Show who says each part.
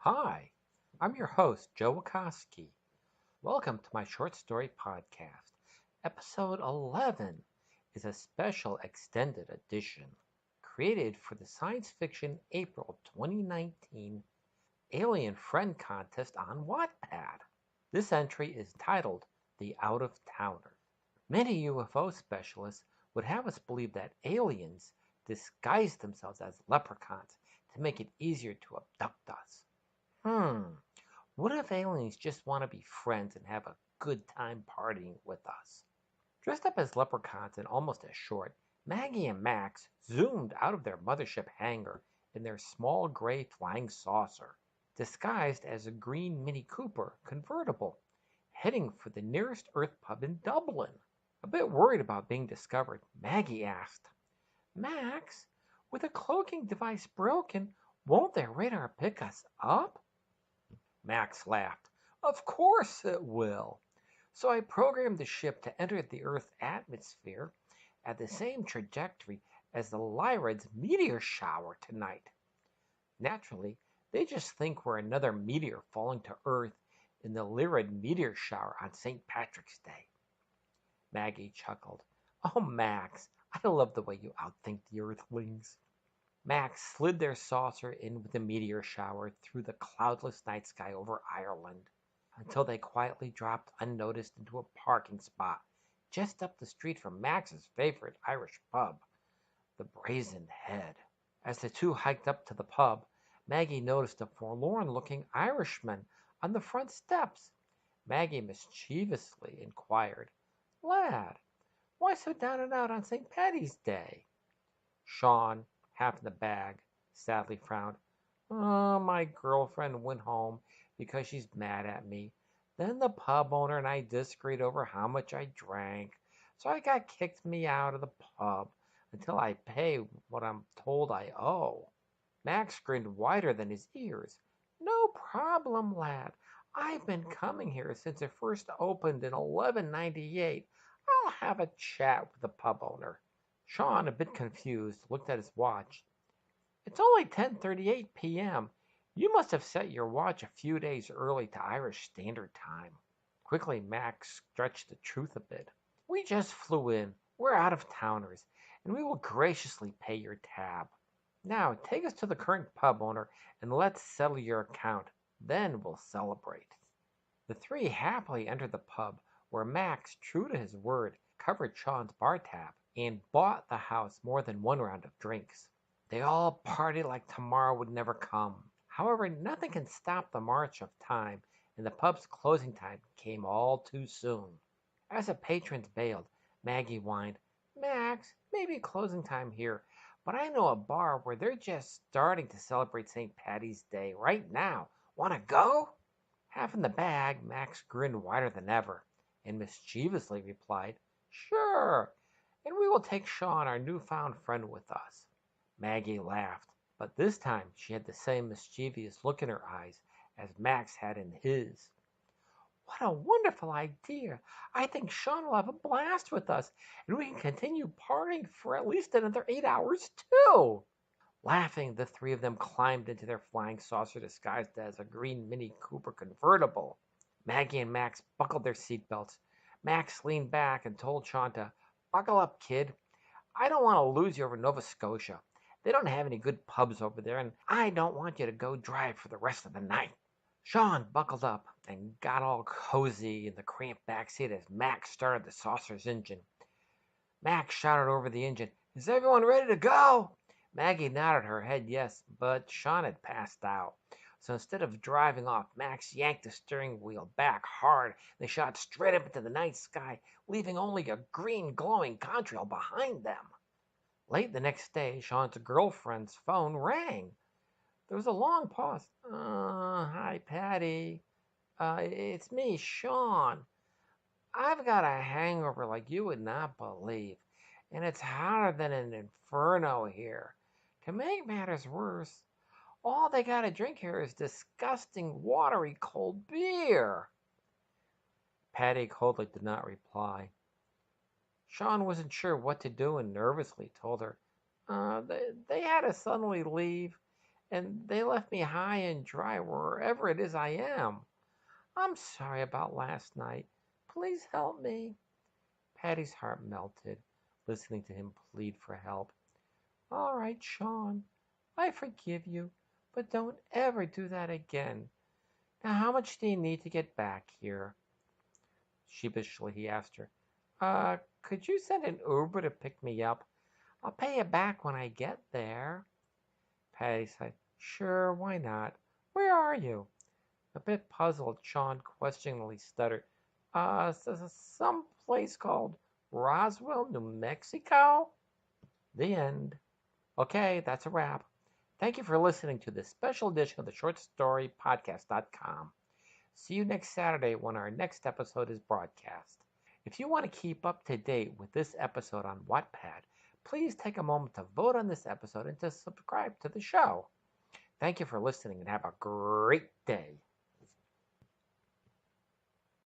Speaker 1: Hi, I'm your host, Joe Wakoski. Welcome to my short story podcast. Episode 11 is a special extended edition created for the science fiction April 2019 Alien Friend Contest on Wattpad. This entry is titled The Out of Towner. Many UFO specialists would have us believe that aliens disguise themselves as leprechauns to make it easier to abduct us. Hmm, what if aliens just want to be friends and have a good time partying with us? Dressed up as leprechauns and almost as short, Maggie and Max zoomed out of their mothership hangar in their small gray flying saucer, disguised as a green Mini Cooper convertible, heading for the nearest Earth pub in Dublin. A bit worried about being discovered, Maggie asked, Max, with the cloaking device broken, won't their radar pick us up? Max laughed. Of course it will. So I programmed the ship to enter the Earth's atmosphere at the same trajectory as the Lyrid's meteor shower tonight. Naturally, they just think we're another meteor falling to Earth in the Lyrid meteor shower on St. Patrick's Day. Maggie chuckled. Oh, Max, I love the way you outthink the Earthlings. Max slid their saucer in with the meteor shower through the cloudless night sky over Ireland until they quietly dropped unnoticed into a parking spot just up the street from Max's favorite Irish pub, the Brazen Head. As the two hiked up to the pub, Maggie noticed a forlorn-looking Irishman on the front steps. Maggie mischievously inquired, Lad, why so down and out on St. Paddy's Day? Sean, half in the bag, sadly frowned. Oh, my girlfriend went home because she's mad at me. Then the pub owner and I disagreed over how much I drank, so I got kicked me out of the pub until I pay what I'm told I owe. Max grinned wider than his ears. No problem, lad. I've been coming here since it first opened in 1198. I'll have a chat with the pub owner. Sean, a bit confused, looked at his watch. It's only 10:38 p.m. You must have set your watch a few days early to Irish Standard Time. Quickly, Max stretched the truth a bit. We just flew in. We're out of towners, and we will graciously pay your tab. Now, take us to the current pub owner and let's settle your account. Then we'll celebrate. The three happily entered the pub, where Max, true to his word, covered Sean's bar tab and bought the house more than one round of drinks. They all partied like tomorrow would never come. However, nothing can stop the march of time, and the pub's closing time came all too soon. As the patrons bailed, Maggie whined, Max, maybe closing time here, but I know a bar where they're just starting to celebrate St. Patty's Day right now. Want to go? Half in the bag, Max grinned wider than ever, and mischievously replied, Sure, and we will take Sean, our newfound friend, with us. Maggie laughed, but this time she had the same mischievous look in her eyes as Max had in his. What a wonderful idea! I think Sean will have a blast with us, and we can continue partying for at least another 8 hours, too. Laughing, the three of them climbed into their flying saucer disguised as a green Mini Cooper convertible. Maggie and Max buckled their seatbelts. Max leaned back and told Sean to buckle up, kid. I don't want to lose you over Nova Scotia. They don't have any good pubs over there, and I don't want you to go dry for the rest of the night. Sean buckled up and got all cozy in the cramped back seat as Max started the saucer's engine. Max shouted over the engine, Is everyone ready to go? Maggie nodded her head yes, but Sean had passed out. So instead of driving off, Max yanked the steering wheel back hard. They shot straight up into the night sky, leaving only a green glowing contrail behind them. Late the next day, Sean's girlfriend's phone rang. There was a long pause. Hi, Patty. It's me, Sean. I've got a hangover like you would not believe, and it's hotter than an inferno here. To make matters worse, all they got to drink here is disgusting, watery, cold beer. Patty coldly did not reply. Sean wasn't sure what to do and nervously told her, they had to suddenly leave, and they left me high and dry wherever it is I am. I'm sorry about last night. Please help me." Patty's heart melted, listening to him plead for help. "All right, Sean, I forgive you, but don't ever do that again. Now, how much do you need to get back here?" Sheepishly, he asked her. Could you send an Uber to pick me up? I'll pay you back when I get there." Patty said, "Sure, why not? Where are you?" A bit puzzled, Sean questioningly stuttered, Some place called Roswell, New Mexico?" The end. Okay, that's a wrap. Thank you for listening to this special edition of the shortstorypodcast.com. See you next Saturday when our next episode is broadcast. If you want to keep up to date with this episode on Wattpad, please take a moment to vote on this episode and to subscribe to the show. Thank you for listening and have a great day.